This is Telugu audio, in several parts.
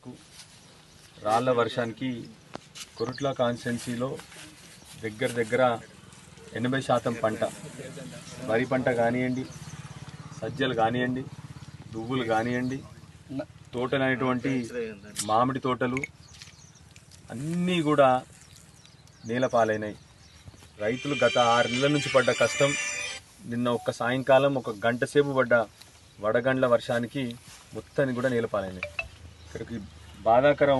వరకు రాళ్ల వర్షానికి కొరుట్ల కాన్స్టిట్యున్సీలో దగ్గర 80% పంట, వరి పంట కానివ్వండి, సజ్జలు కానివ్వండి, దువ్వులు కానివ్వండి, తోటలు అనేటువంటి మామిడి తోటలు అన్నీ కూడా నేలపాలైనాయి. రైతులు గత 6 నెలల నుంచి పడ్డ కష్టం నిన్న ఒక్క సాయంకాలం 1 గంట సేపు పడ్డ వడగండ్ల వర్షానికి మొత్తాన్ని కూడా నేలపాలైనాయి. ఇక్కడికి బాధాకరం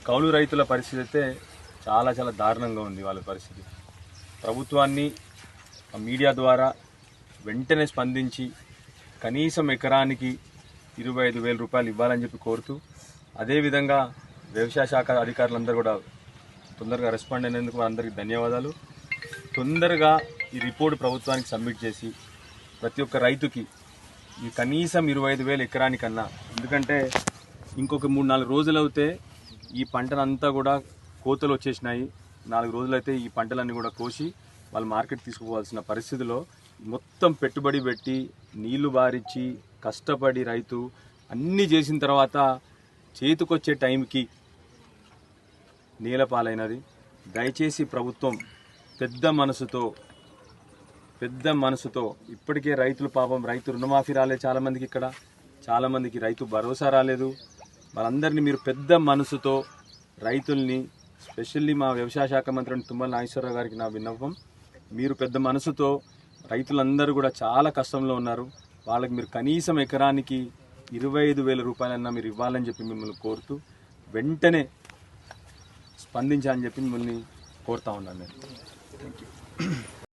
కౌలు రైతుల పరిస్థితి అయితే చాలా దారుణంగా ఉంది. వాళ్ళ పరిస్థితి ప్రభుత్వాన్ని మీడియా ద్వారా వెంటనే స్పందించి కనీసం ఎకరానికి 25,000 రూపాయలు ఇవ్వాలని చెప్పి కోరుతూ, అదేవిధంగా వ్యవసాయ శాఖ అధికారులందరూ కూడా తొందరగా రెస్పాండ్ అయినందుకు వారందరికీ ధన్యవాదాలు. తొందరగా ఈ రిపోర్ట్ ప్రభుత్వానికి సబ్మిట్ చేసి ప్రతి ఒక్క రైతుకి ఈ కనీసం 25,000 ఎకరానికన్నా, ఎందుకంటే ఇంకొక 3-4 రోజులు అయితే ఈ పంటనంతా కూడా కోతలు వచ్చేసినాయి. 4 రోజులైతే ఈ పంటలన్నీ కూడా కోసి వాళ్ళు మార్కెట్ తీసుకుపోవాల్సిన పరిస్థితిలో మొత్తం పెట్టుబడి పెట్టి నీళ్లు బారిచ్చి కష్టపడి రైతు అన్నీ చేసిన తర్వాత చేతికొచ్చే టైంకి నేలపాలైనది. దయచేసి ప్రభుత్వం పెద్ద మనసుతో ఇప్పటికే రైతులు పాపం రైతు రుణమాఫీ రాలేదు చాలామందికి, ఇక్కడ చాలామందికి రైతు భరోసా రాలేదు. వాళ్ళందరినీ మీరు పెద్ద మనసుతో రైతుల్ని, స్పెషల్లీ మా వ్యవసాయ శాఖ మంత్రి తుమ్మల నాగేశ్వరరావు గారికి నా విన్నపం, మీరు పెద్ద మనసుతో రైతులందరూ కూడా చాలా కష్టంలో ఉన్నారు, వాళ్ళకి మీరు కనీసం ఎకరానికి 25,000 రూపాయలన్నా మీరు ఇవ్వాలని చెప్పి మిమ్మల్ని కోరుతూ వెంటనే స్పందించాలని చెప్పి మిమ్మల్ని కోరుతా ఉన్నాను నేను. Thank you.